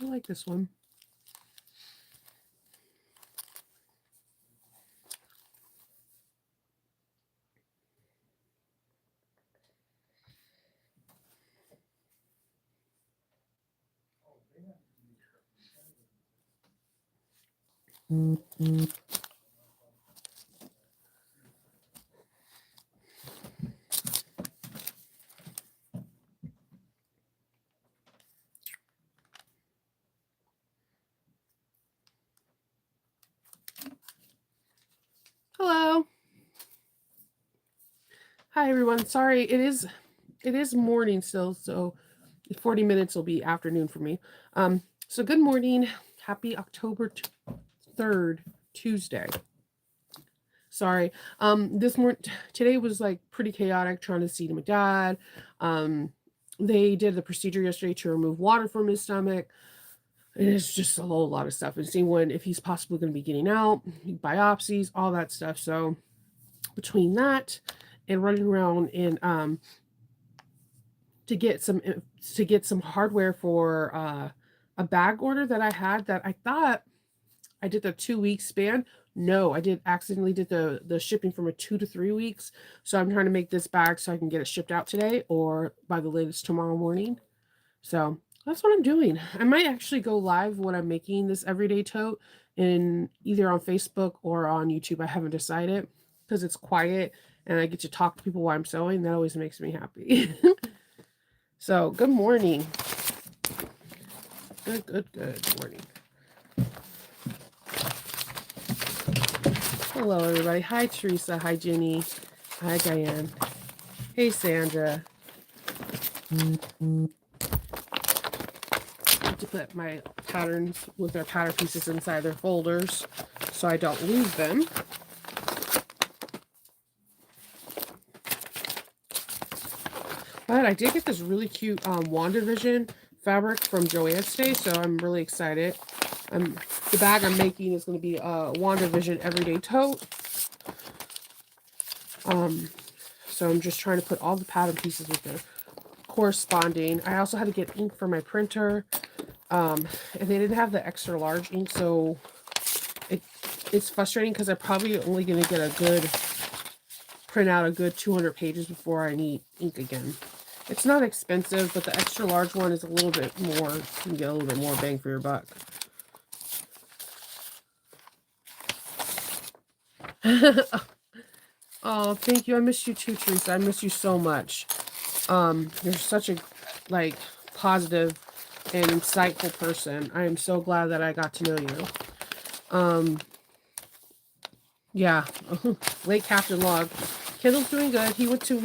I like this one. Hello. Hi everyone. Sorry, it is morning still, so 40 minutes will be afternoon for me. So good morning. Happy October 3rd, Tuesday. Sorry. This morning today was like pretty chaotic trying to see to my dad. Um they did the procedure yesterday to remove water from his stomach. And it's just a whole lot of stuff. And seeing when if he's possibly going to be getting out, biopsies, all that stuff. So between that and running around and to get some hardware for a bag order that I had that I thought I did the 2 week span. No, I did accidentally did the shipping from a 2 to 3 weeks. So I'm trying to make this bag so I can get it shipped out today or by the latest tomorrow morning. So that's what I'm doing. I might actually go live when I'm making this everyday tote in either on Facebook or on YouTube. I haven't decided because it's quiet and I get to talk to people while I'm sewing. That always makes me happy. So good morning. Good morning. Hello everybody. Hi Teresa. Hi Jenny. Hi Diane. Hey Sandra. I have to put my patterns with their pattern pieces inside their folders so I don't lose them. But I did get this really cute WandaVision fabric from Joann's today, so I'm really excited. The bag I'm making is going to be a WandaVision everyday tote. So I'm just trying to put all the pattern pieces with the corresponding. I also had to get ink for my printer, and they didn't have the extra large ink, so it's frustrating because I'm probably only going to get print out a good 200 pages before I need ink again. It's not expensive, but the extra large one is a little bit more. You can get a little bit more bang for your buck. Oh, thank you. I miss you too, Teresa. I miss you so much. You're such a positive and insightful person. I am so glad that I got to know you. Yeah. Late Captain Log. Kendall's doing good. He went to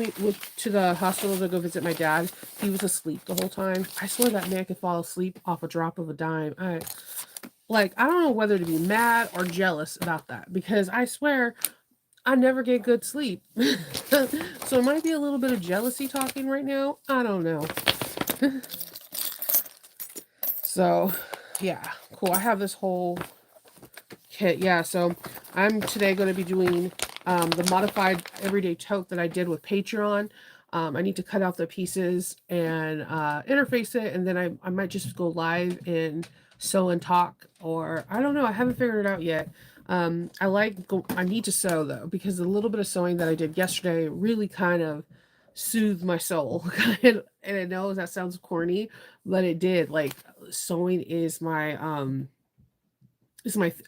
the hospital to go visit my dad. He was asleep the whole time. I swear that man could fall asleep off a drop of a dime. I don't know whether to be mad or jealous about that because I swear I never get good sleep. So it might be a little bit of jealousy talking right now. I don't know. So, yeah, cool. I have this whole kit. Yeah, so I'm today going to be doing the modified everyday tote that I did with Patreon. I need to cut out the pieces and interface it, and then I might just go live and sew and talk, or I don't know. I haven't figured it out yet. I need to sew though because the little bit of sewing that I did yesterday really kind of soothed my soul. And I know that sounds corny, but it did. Like sewing is my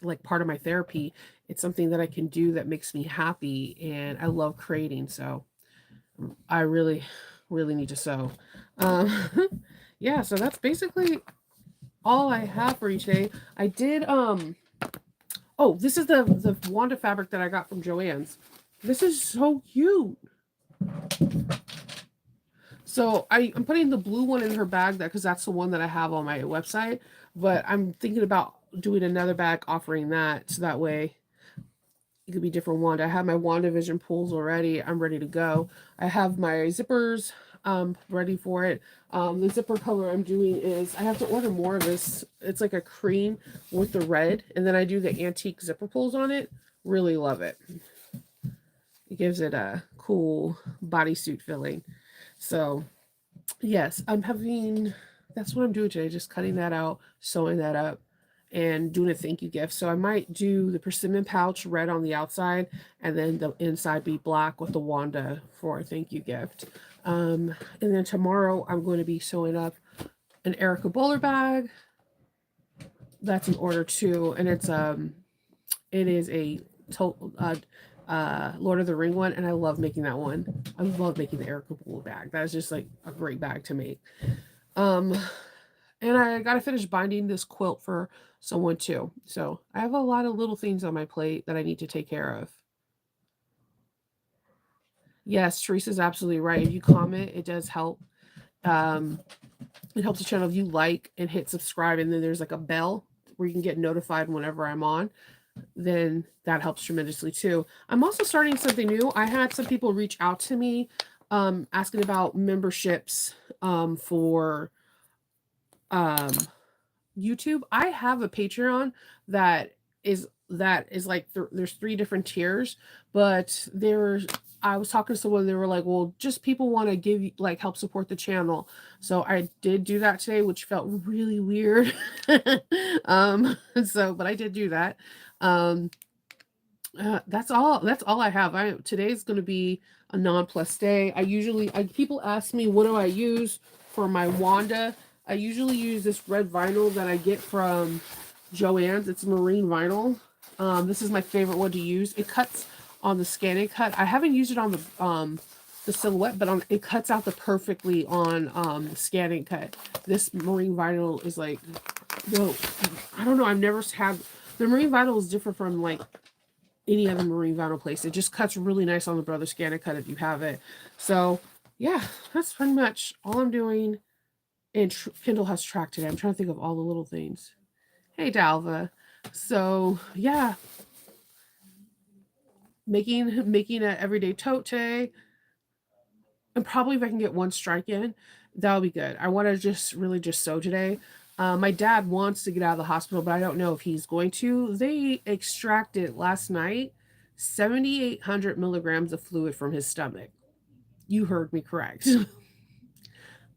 like part of my therapy. It's something that I can do that makes me happy, and I love creating. So I really, really need to sew. Um, yeah, so that's basically all I have for you today. I did oh, this is the Wanda fabric that I got from Joann's. This is so cute. So I'm putting the blue one in her bag because that's the one that I have on my website. But I'm thinking about doing another bag offering that so that way it could be different Wanda. I have my WandaVision pools already. I'm ready to go. I have my zippers ready for it. The zipper color I'm doing is I have to order more of this. It's like a cream with the red, and then I do the antique zipper pulls on it. Really love it. It gives it a cool bodysuit feeling. So yes, I'm having That's what I'm doing today, just cutting that out, sewing that up, and doing a thank you gift. So I might do the persimmon pouch red on the outside, and then the inside be black with the Wanda for a thank you gift. And then tomorrow I'm going to be sewing up an Erica Bowler bag. That's an order too, and it is a total Lord of the Ring one, and I love making that one. I love making the Erica Bowler bag. That is just like a great bag to make. Um, and I got to finish binding this quilt for someone too. So I have a lot of little things on my plate that I need to take care of. Yes, Teresa's absolutely right. If you comment, it does help. Um, it helps the channel if you like and hit subscribe, and then there's like a bell where you can get notified whenever I'm on. Then that helps tremendously too. I'm also starting something new. I had some people reach out to me asking about memberships for um YouTube. I have a Patreon that is like there's three different tiers, but there's I was talking to someone, they were like, well, just people want to give you like help support the channel. So I did do that today, which felt really weird. So but I did do that. Um that's all I have. Today's going to be a non-plus day. People ask me what do I use for my Wanda. I usually use this red vinyl that I get from Joann's. It's marine vinyl. This is my favorite one to use. It cuts on the ScanNCut. I haven't used it on the silhouette, but it cuts out the perfectly on the ScanNCut. This marine vinyl is like, whoa, I don't know. I've never had the marine vinyl is different from like any other marine vinyl place. It just cuts really nice on the Brother ScanNCut if you have it. So yeah, that's pretty much all I'm doing. And Kindle has track today. I'm trying to think of all the little things. Hey, Dalva. So yeah, making an everyday tote today, and probably if I can get one strike in, that'll be good. I want to just really just sew today. My dad wants to get out of the hospital, but I don't know if he's going to. They extracted last night 7,800 milligrams of fluid from his stomach. You heard me correct.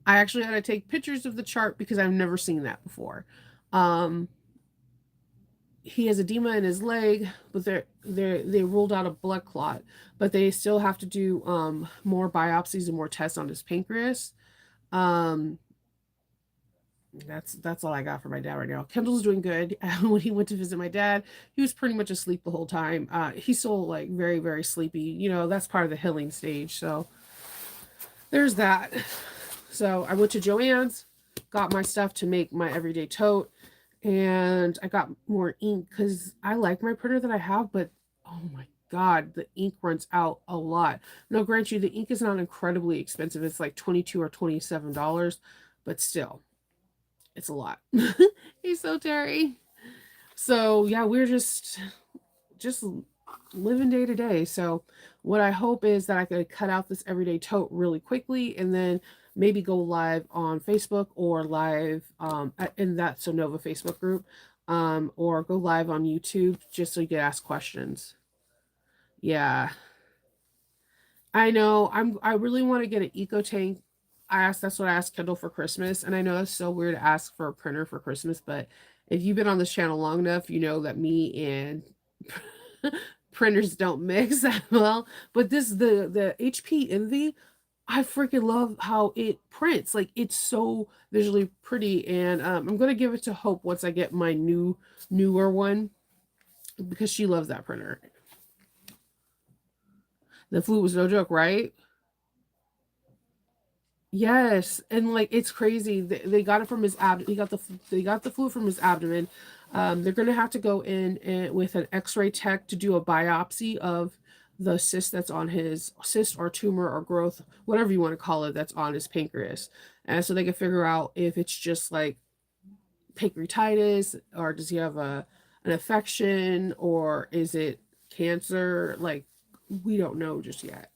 I actually had to take pictures of the chart because I've never seen that before. Um, he has edema in his leg, but they ruled out a blood clot, but they still have to do more biopsies and more tests on his pancreas. Um, that's all I got for my dad right now. Kendall's doing good. When he went to visit my dad, he was pretty much asleep the whole time. He's still like very, very sleepy. You know, that's part of the healing stage. So there's that. So I went to Joann's, got my stuff to make my everyday tote, and I got more ink because I like my printer that I have, but oh my God, the ink runs out a lot. Now, grant you, the ink is not incredibly expensive. It's like $22 or $27, but still, it's a lot. He's so Terry. So yeah, we're just living day to day. So what I hope is that I could cut out this everyday tote really quickly and then maybe go live on Facebook or live in that Sonova Facebook group, or go live on YouTube just so you can ask questions. Yeah, I know. I really want to get an eco tank. That's what I asked Kendall for Christmas, and I know it's so weird to ask for a printer for Christmas, but if you've been on this channel long enough, you know that me and printers don't mix that well. But the HP Envy, I freaking love how it prints. Like it's so visually pretty, and I'm gonna give it to Hope once I get my newer one because she loves that printer. The flute was no joke, right? Yes, and like it's crazy. They got it from his ab. They got the fluid from his abdomen. They're gonna have to go in and with an X-ray tech to do a biopsy of the cyst or tumor or growth, whatever you want to call it, that's on his pancreas, and so they can figure out if it's just like pancreatitis or does he have an infection or is it cancer? Like we don't know just yet.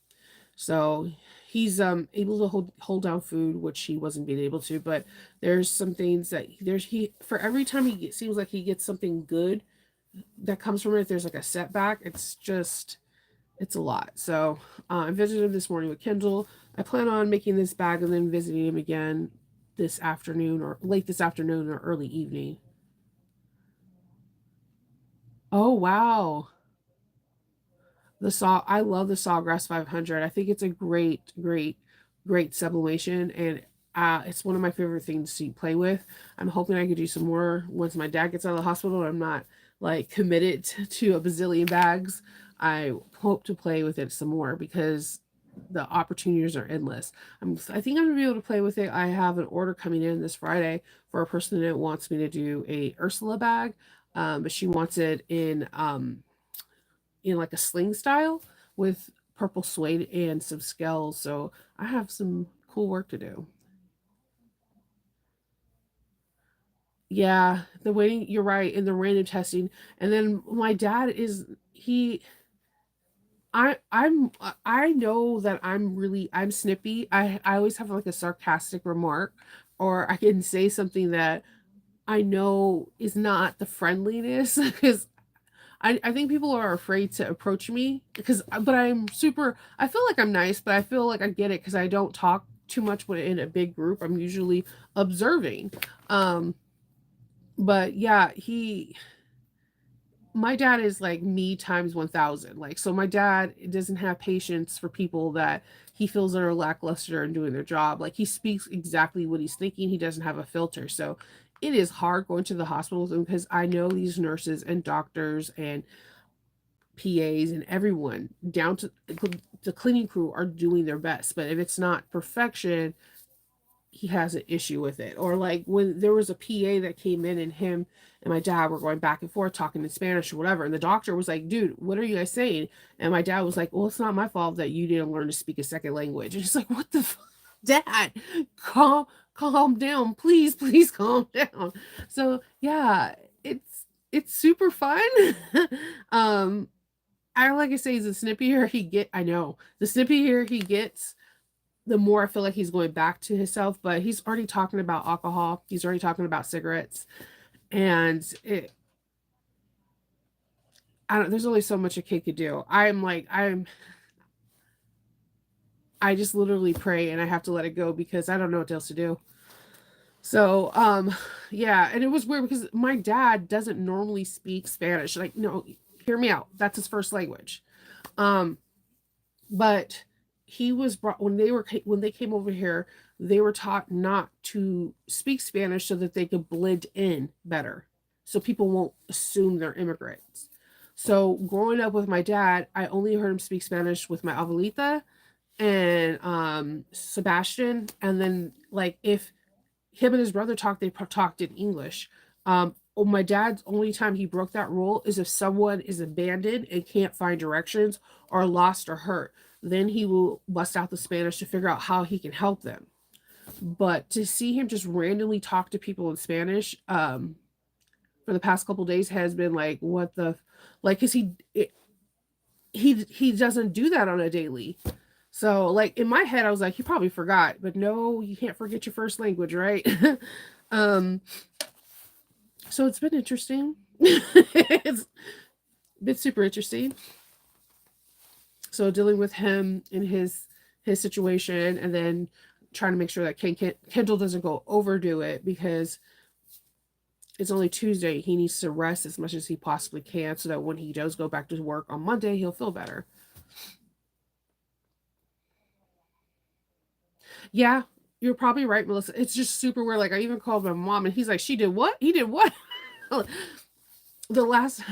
So he's able to hold down food, which he wasn't being able to. But there's some things that he for every time seems like he gets something good that comes from it. There's like a setback. It's a lot. So I visited him this morning with Kendall. I plan on making this bag and then visiting him again this afternoon or late this afternoon or early evening. Oh wow. I love the Sawgrass 500. I think it's a great sublimation, and it's one of my favorite things to play with. I'm hoping I could do some more once my dad gets out of the hospital and I'm not like committed to a bazillion bags. I hope to play with it some more because the opportunities are endless. I think I'm gonna be able to play with it. I have an order coming in this Friday for a person that wants me to do a Ursula bag, but she wants it in like a sling style with purple suede and some scales. So I have some cool work to do. Yeah, the waiting, you're right, and the random testing. And then my dad is he I know that I'm snippy. I always have like a sarcastic remark, or I can say something that I know is not the friendliness because I think people are afraid to approach me because but I feel like I'm nice, but I feel like I get it because I don't talk too much when in a big group. I'm usually observing. Um, but yeah, he my dad is like me times 1000. Like, so my dad doesn't have patience for people that he feels that are lackluster in doing their job. Like, he speaks exactly what he's thinking. He doesn't have a filter. So it is hard going to the hospital with him because I know these nurses and doctors and PAs and everyone down to the cleaning crew are doing their best. But if it's not perfection, he has an issue with it. Or like when there was a PA that came in and him and my dad were going back and forth talking in Spanish or whatever. And the doctor was like, dude, what are you guys saying? And my dad was like, well, it's not my fault that you didn't learn to speak a second language. And it's like, what the dad, calm down, please calm down. So yeah, it's super fun. um I like I say, the snippier he get, I know the snippier he gets, the more I feel like he's going back to himself. But he's already talking about alcohol. He's already talking about cigarettes, and I don't. There's only so much a kid could do. I just literally pray and I have to let it go because I don't know what else to do. So, yeah, and it was weird because my dad doesn't normally speak Spanish. Like, no, hear me out. That's his first language. Um, but he was brought when they came over here, they were taught not to speak Spanish so that they could blend in better, so people won't assume they're immigrants. So growing up with my dad, I only heard him speak Spanish with my abuelita and Sebastian, and then like if him and his brother talked, they talked in English. My dad's only time he broke that rule is if someone is abandoned and can't find directions or lost or hurt. Then he will bust out the Spanish to figure out how he can help them. But to see him just randomly talk to people in Spanish for the past couple days has been like, what the, like, because he doesn't do that on a daily. So like in my head, I was like, he probably forgot, but no, you can't forget your first language, right? um, so it's been interesting. It's been super interesting. So dealing with him in his situation, and then trying to make sure that Kendall doesn't go overdo it because it's only Tuesday. He needs to rest as much as he possibly can so that when he does go back to work on Monday, he'll feel better. Yeah, you're probably right, Melissa. It's just super weird. Like, I even called my mom and he's like, she did what? He did what? The last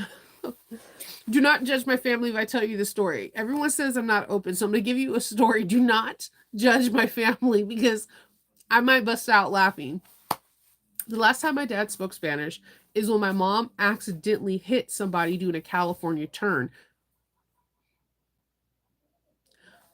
do not judge my family if I tell you the story. Everyone says I'm not open, so I'm gonna give you a story. Do not judge my family because I might bust out laughing. The last time my dad spoke Spanish is when my mom accidentally hit somebody doing a California turn.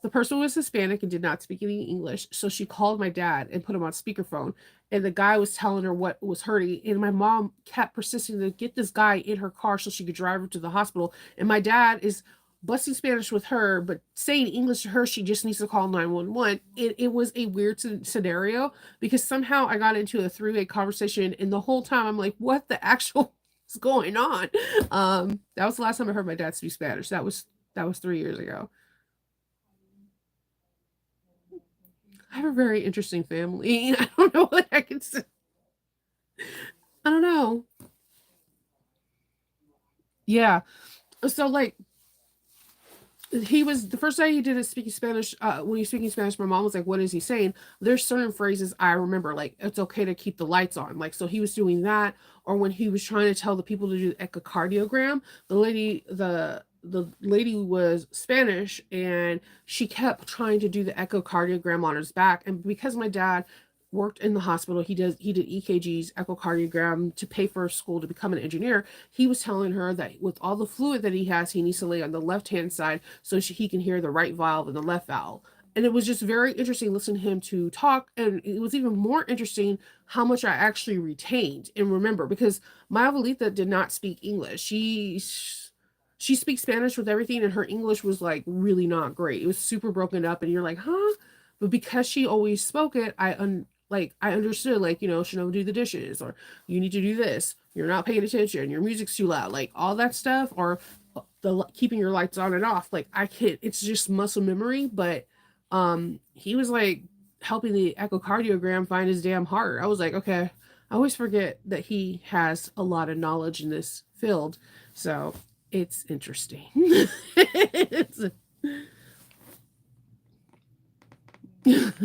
The person was Hispanic and did not speak any English, so she called my dad and put him on speakerphone. And the guy was telling her what was hurting, and my mom kept persisting to get this guy in her car so she could drive her to the hospital. And my dad is busting Spanish with her, but saying English to her. She just needs to call 911. It was a weird scenario because somehow I got into a three-way conversation, and the whole time I'm like, "What the actual is going on?" That was the last time I heard my dad speak Spanish. That was 3 years ago. have a very interesting family. I don't know what I can say. I don't know. Yeah. So like he was the first day he did it speaking Spanish. When he's speaking Spanish, my mom was like, "What is he saying?" There's certain phrases I remember, like it's okay to keep the lights on. Like so, he was doing that, or when he was trying to tell the people to do the echocardiogram, the lady was Spanish, and she kept trying to do the echocardiogram on his back. And because my dad worked in the hospital, he did EKGs, echocardiogram to pay for school to become an engineer. He was telling her that with all the fluid that he has, he needs to lay on the left hand side so he can hear the right valve and the left valve. And it was just very interesting listening to him to talk. And it was even more interesting how much I actually retained and remember, because my abuelita did not speak English. She speaks Spanish with everything, and her English was like really not great. It was super broken up, and you're like, huh? But because she always spoke it, I understood, like, Chanel, do the dishes, or you need to do this. You're not paying attention. Your music's too loud, like all that stuff, or the keeping your lights on and off. Like I can't. It's just muscle memory. But he was like helping the echocardiogram find his damn heart. I was like, okay. I always forget that he has a lot of knowledge in this field, so it's interesting. It's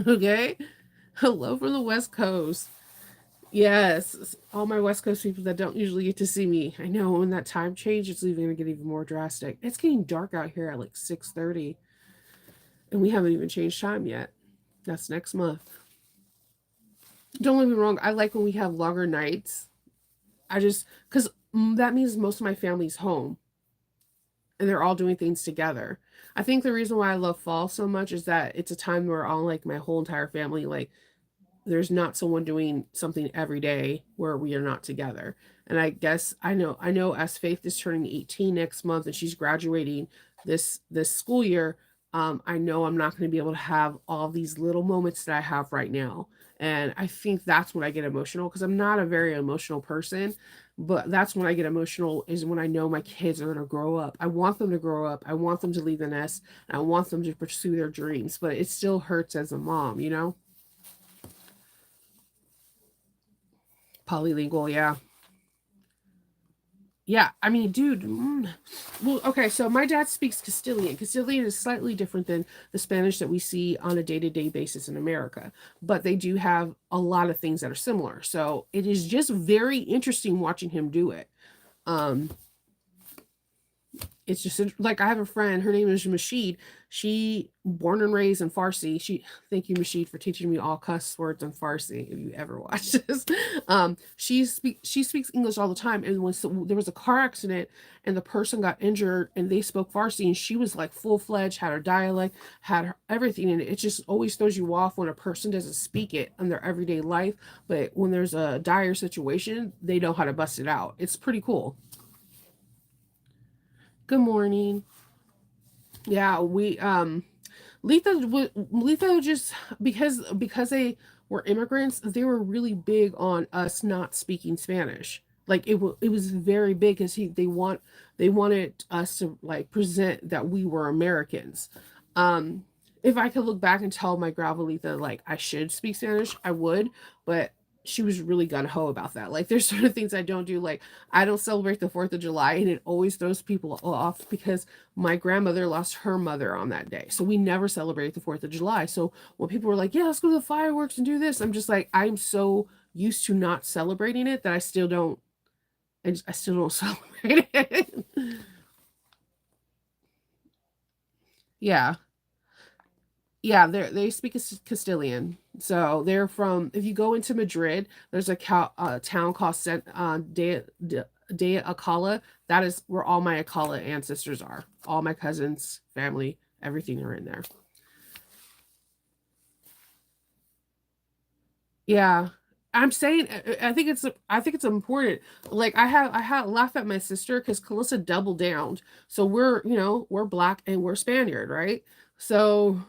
okay. Hello from the West Coast. Yes, all my West Coast people that don't usually get to see me. I know when that time change, it's even going to get even more drastic. It's getting dark out here at like 6:30, and we haven't even changed time yet. That's next month. Don't get me wrong. I like when we have longer nights. I just because that means most of my family's home and they're all doing things together. I think the reason why I love fall so much is that it's a time where all like my whole entire family, like there's not someone doing something every day where we are not together. And I guess I know as Faith is turning 18 next month and she's graduating this school year, I know I'm not going to be able to have all these little moments that I have right now. And I think that's when I get emotional, because I'm not a very emotional person, but that's when I get emotional is when I know my kids are going to grow up. I want them to grow up. I want them to leave the nest, and I want them to pursue their dreams, but it still hurts as a mom. Polylingual, yeah. Yeah, I mean, dude. Well, okay, so my dad speaks Castilian. Castilian is slightly different than the Spanish that we see on a day-to-day basis in America, but they do have a lot of things that are similar. So it is just very interesting watching him do it. Um, it's just like I have a friend, her name is Mashid. She born and raised in Farsi. Thank you, Mashid, for teaching me all cuss words in Farsi. If you ever watch this, she speaks English all the time. And there was a car accident and the person got injured and they spoke Farsi, and she was like full fledged, had her dialect, had her everything, and it just always throws you off when a person doesn't speak it in their everyday life, but when there's a dire situation, they know how to bust it out. It's pretty cool. Good morning. Yeah, we Letha just because they were immigrants, they were really big on us not speaking Spanish. Like it was very big because they wanted us to like present that we were Americans. If I could look back and tell my Gravelita like I should speak Spanish, I would, but she was really gun ho about that. Like there's certain things I don't do. Like I don't celebrate the 4th of July, and it always throws people off because my grandmother lost her mother on that day. So we never celebrate the 4th of July. So when people were like, yeah, let's go to the fireworks and do this, I'm just like, I'm so used to not celebrating it that I still don't celebrate it. Yeah. Yeah, they speak Castilian. So they're from, if you go into Madrid, there's a town called De Acala. That is where all my Acala ancestors are. All my cousins, family, everything are in there. Yeah. I'm saying I think it's important. Like I had laugh at my sister because Calissa doubled down. So we're black and we're Spaniard, right? So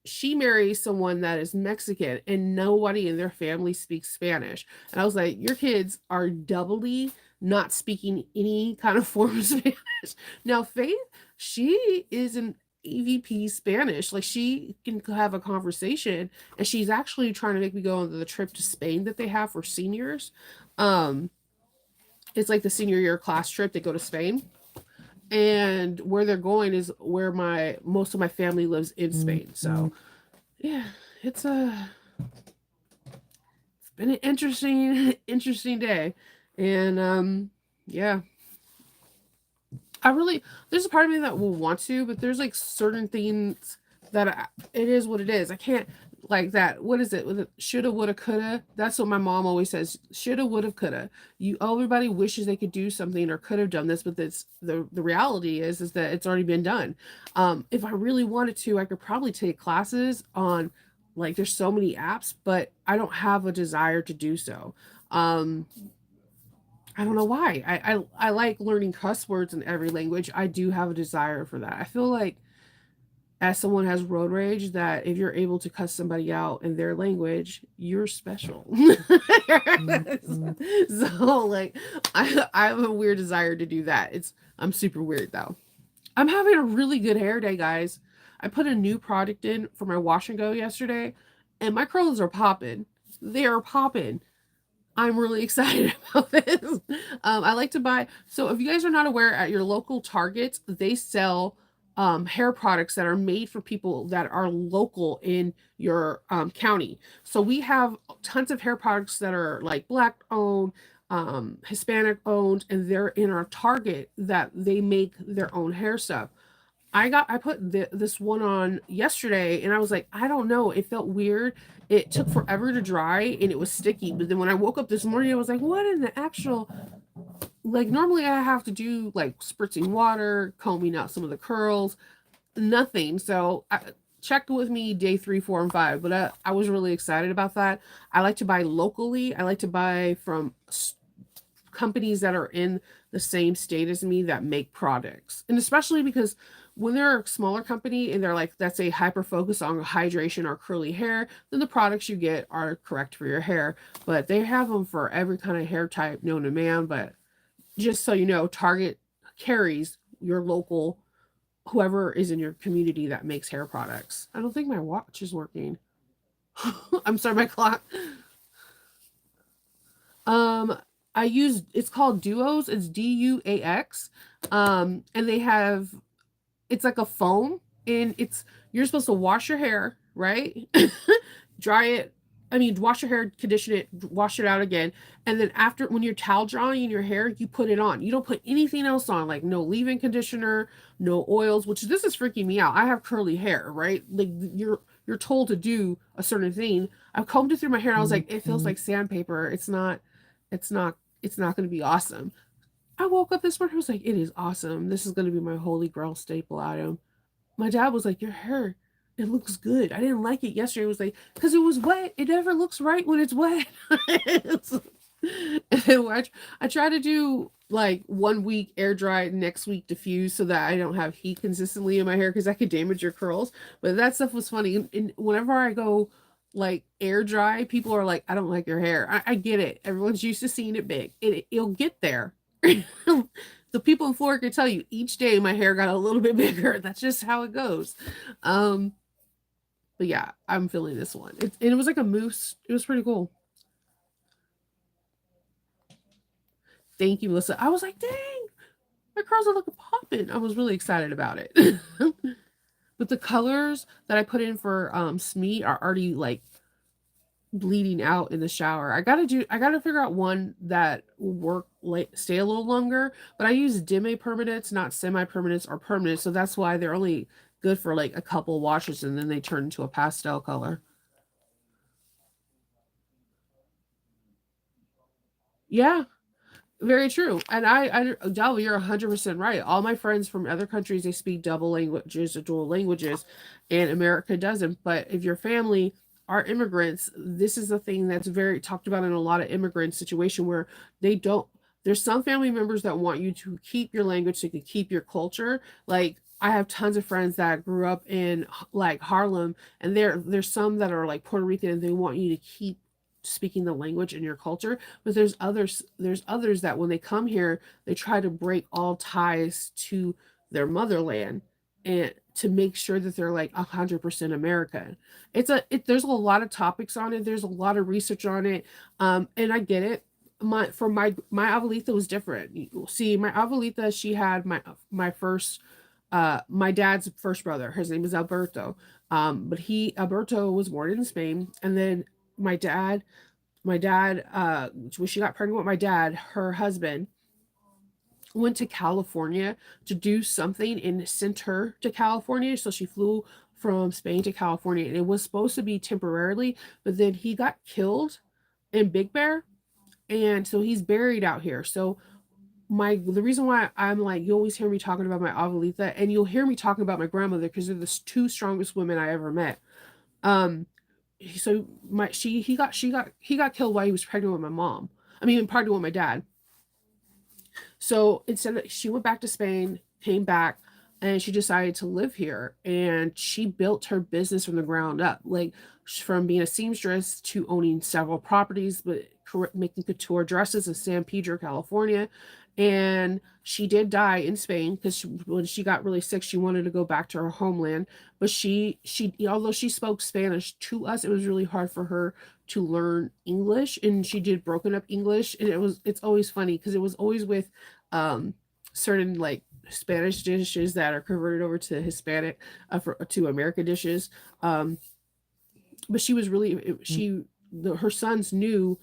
she marries someone that is Mexican and nobody in their family speaks Spanish. And I was like, your kids are doubly not speaking any kind of form of Spanish. Now Faith, she is an EVP Spanish. Like she can have a conversation, and she's actually trying to make me go on the trip to Spain that they have for seniors. Um, it's like the senior year class trip. They go to Spain, and where they're going is where my most of my family lives in Spain. So yeah, it's a it's been an interesting interesting day, and yeah, I really there's a part of me that will want to, but there's like certain things that it is what it is. I can't like that. What is it? Was it shoulda, woulda, coulda? That's what my mom always says. Shoulda, woulda, coulda. You everybody wishes they could do something or could have done this, but it's the reality is that it's already been done. If I really wanted to, I could probably take classes on like there's so many apps, but I don't have a desire to do so. Um, I don't know why. I like learning cuss words in every language. I do have a desire for that. I feel like as someone has road rage that if you're able to cuss somebody out in their language, you're special. So like I have a weird desire to do that. I'm super weird though. I'm having a really good hair day, guys. I put a new product in for my wash and go yesterday, and my curls are popping. They are popping. I'm really excited about this. I like to buy. So, if you guys are not aware, at your local Targets, they sell hair products that are made for people that are local in your county. So, we have tons of hair products that are like Black owned, Hispanic owned, and they're in our Target that they make their own hair stuff. I put this one on yesterday and I was like, I don't know, it felt weird. It took forever to dry and it was sticky. But then when I woke up this morning, I was like, what in the actual like normally I have to do like spritzing water, combing out some of the curls, nothing. So I checked with me day 3, 4, and 5, but I was really excited about that. I like to buy locally. I like to buy from companies that are in the same state as me that make products. And especially because when they're a smaller company and they're like, let's say hyper focused on hydration or curly hair, then the products you get are correct for your hair. But they have them for every kind of hair type known to man. But just so you know, Target carries your local whoever is in your community that makes hair products. I don't think my watch is working. I'm sorry, my clock. Um, I use it's called Duos. It's Duax. And they have it's like a foam, and it's you're supposed to wash your hair, right? Dry it. I mean, wash your hair, condition it, wash it out again, and then after when you're towel drying your hair, you put it on. You don't put anything else on, like no leave-in conditioner, no oils. Which this is freaking me out. I have curly hair, right? Like you're told to do a certain thing. I combed it through my hair. And I was like, it feels like sandpaper. It's not. It's not going to be awesome. I woke up this morning. I was like, it is awesome. This is going to be my holy grail staple item. My dad was like, your hair, it looks good. I didn't like it yesterday. It was like, because it was wet. It never looks right when it's wet. I try to do like 1 week air dry, next week diffuse so that I don't have heat consistently in my hair because that could damage your curls. But that stuff was funny. And whenever I go like air dry, people are like, I don't like your hair. I get it. Everyone's used to seeing it big. It'll get there. The people in Florida can tell you each day my hair got a little bit bigger. That's just how it goes. Um, but yeah, I'm feeling this one. And it was like a mousse. It was pretty cool. Thank you, Melissa. I was like, dang, my curls are looking popping. I was really excited about it. But the colors that I put in for Smee are already like bleeding out in the shower. I gotta figure out one that will work like stay a little longer. But I use demi permanents, not semi permanents or permanent, so that's why they're only good for like a couple washes and then they turn into a pastel color. Yeah, very true. And Dal, you're 100% right. All my friends from other countries, they speak double languages or dual languages, and America doesn't. But if your family are immigrants, this is a thing that's very talked about in a lot of immigrant situation where they don't. There's some family members that want you to keep your language so you can keep your culture. Like I have tons of friends that grew up in like Harlem, and there's some that are like Puerto Rican, and they want you to keep speaking the language in your culture, but there's others that when they come here they try to break all ties to their motherland, and to make sure that they're like 100% American. There's a lot of topics on it. There's a lot of research on it. And I get it. My abuelita was different. See, my abuelita, she had my first my dad's first brother. His name is Alberto. But Alberto was born in Spain, and then my dad, when she got pregnant with my dad, her husband went to California to do something and sent her to California. So she flew from Spain to California, and it was supposed to be temporarily, but then he got killed in Big Bear, and so he's buried out here. So the reason why I'm like, you always hear me talking about my abuelita, and you'll hear me talking about my grandmother because they're the two strongest women I ever met. Um, so he got killed while he was pregnant with my mom. I mean, pregnant with my dad. So she went back to Spain, came back, and she decided to live here. And she built her business from the ground up, like from being a seamstress to owning several properties, but making couture dresses in San Pedro, California. And she did die in Spain because when she got really sick, she wanted to go back to her homeland. But although she spoke Spanish to us, it was really hard for her to learn English, and she did broken up English. And it's always funny because it was always with um certain like Spanish dishes that are converted over to Hispanic to American dishes. But she was really her sons knew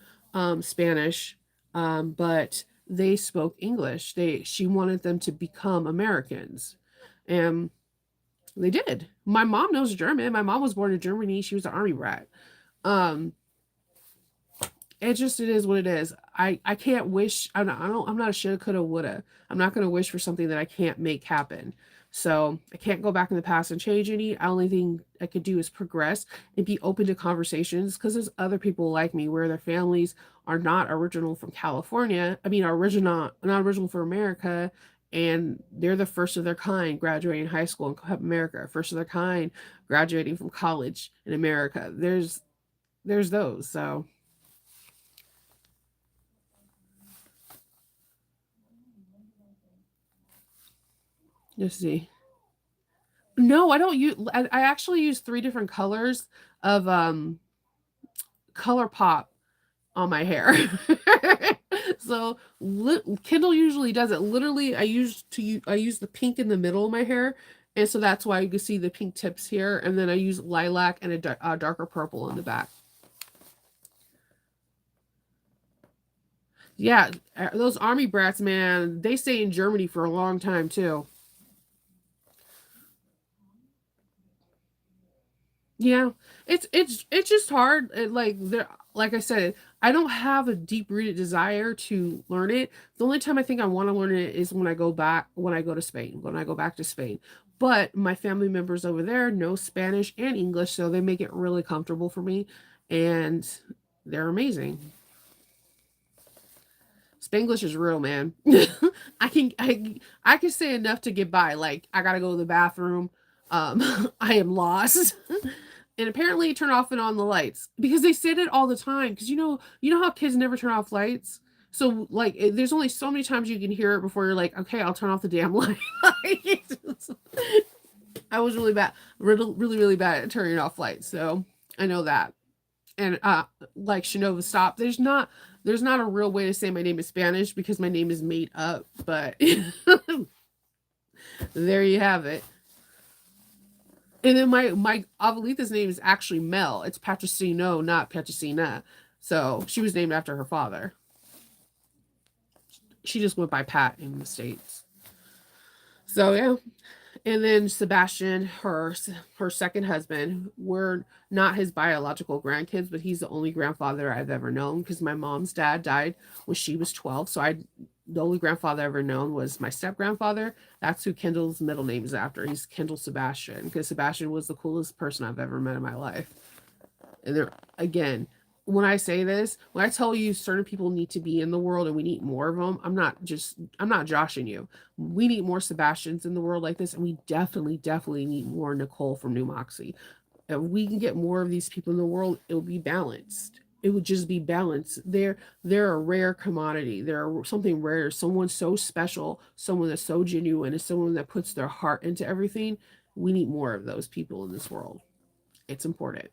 Spanish, but they spoke English. She wanted them to become Americans, and they did. My mom knows German. My mom was born in Germany. She was an army brat. Um, it is what it is. I can't wish. I'm not a shoulda, coulda, woulda. I'm not gonna wish for something that I can't make happen. So I can't go back in the past and change any. The only thing I could do is progress and be open to conversations because there's other people like me where their families are not original from California. I mean, are original not original from America, and they're the first of their kind graduating high school in America, first of their kind graduating from college in America. There's those. So let's see. No, I don't use. I actually use three different colors of color pop on my hair. So Kindle usually does it. Literally, I use the pink in the middle of my hair, and so that's why you can see the pink tips here. And then I use lilac and a darker purple in the back. Yeah, those army brats, man, they stay in Germany for a long time too. Yeah, it's just hard. Like I said, I don't have a deep rooted desire to learn it. The only time I think I want to learn it is when I go to Spain, when I go back to Spain. But my family members over there know Spanish and English, so they make it really comfortable for me, and they're amazing. Spanglish is real, man. I can say enough to get by. Like I gotta go to the bathroom. I am lost. And apparently turn off and on the lights because they said it all the time. Because you know how kids never turn off lights. So like, there's only so many times you can hear it before you're like, okay, I'll turn off the damn light. I was really bad, really, really, really bad at turning off lights. So I know that. And like Shanova, stop. There's not a real way to say my name in Spanish because my name is made up. But there you have it. And then my abuelita's name is actually Mel. It's Patricino, not Patricina. So she was named after her father. She just went by Pat in the States. So yeah. And then Sebastian, her second husband, were not his biological grandkids, but he's the only grandfather I've ever known because my mom's dad died when she was 12. So the only grandfather I ever known was my step grandfather. That's who Kendall's middle name is after. He's Kendall Sebastian because Sebastian was the coolest person I've ever met in my life. And there again, when I say this, when I tell you certain people need to be in the world and we need more of them, I'm not joshing you. We need more Sebastians in the world like this, and we definitely need more Nicole from New Moxie. If we can get more of these people in the world, it will be balanced. It would just be balanced. They're a rare commodity. They're something rare. Someone so special, someone that's so genuine, and someone that puts their heart into everything. We need more of those people in this world. It's important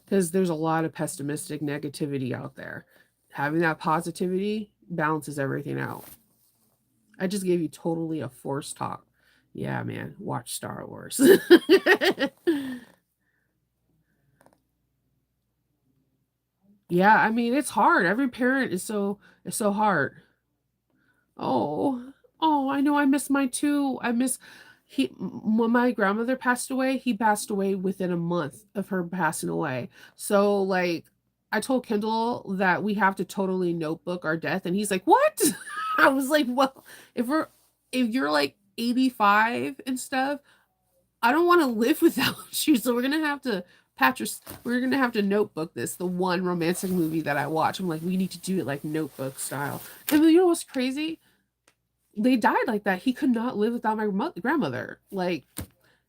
because there's a lot of pessimistic negativity out there. Having that positivity balances everything out. I just gave you totally a forced talk. Yeah, man, watch Star Wars. Yeah, I mean, it's hard. Every parent is so hard. Oh, oh, I know I miss mine too. When my grandmother passed away, he passed away within a month of her passing away. So like I told Kendall that we have to totally notebook our death and he's like, "What?" I was like, "Well, if we're if you're like 85 and stuff, I don't want to live without you. So we're gonna have to notebook this, the one romantic movie that I watch. I'm like, we need to do it like notebook style. And you know what's crazy? They died like that. He could not live without my grandmother. Like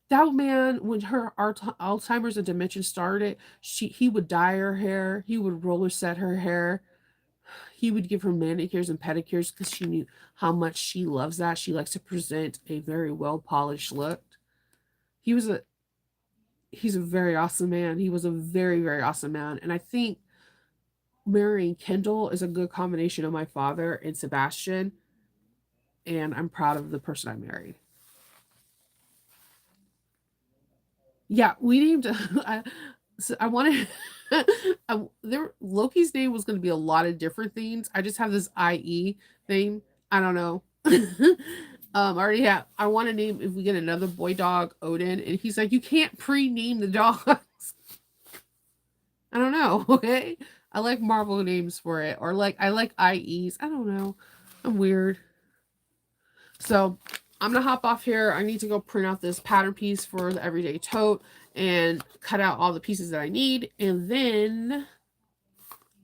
that man, when her Alzheimer's and dementia started, he would dye her hair, he would roller set her hair, he would give her manicures and pedicures because she knew how much she loves that. She likes to present a very well polished look. He was a he's a very awesome man. He was a very, very awesome man. And I think marrying Kendall is a good combination of my father and Sebastian. And I'm proud of the person I married. Yeah, we named I wanted Loki's name was going to be a lot of different things. I just have this IE thing. I don't know. I already have. I want to name if we get another boy dog Odin, and he's like, you can't pre-name the dogs. I don't know. Okay, I like Marvel names for it, or like I like IEs. I don't know. I'm weird. So I'm gonna hop off here. I need to go print out this pattern piece for the everyday tote and cut out all the pieces that I need, and then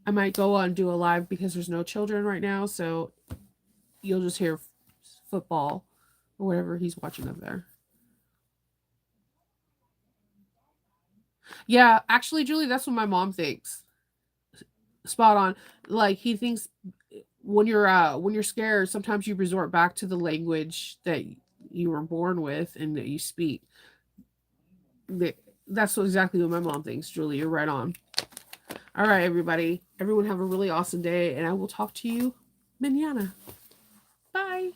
I might go on and do a live because there's no children right now, so you'll just hear football or whatever he's watching up there. Yeah, actually, Julie, that's what my mom thinks. Spot on. Like he thinks when you're scared, sometimes you resort back to the language that you were born with and that you speak. That's exactly what my mom thinks, Julie. You're right on. All right, everybody. Everyone have a really awesome day, and I will talk to you manana. Bye.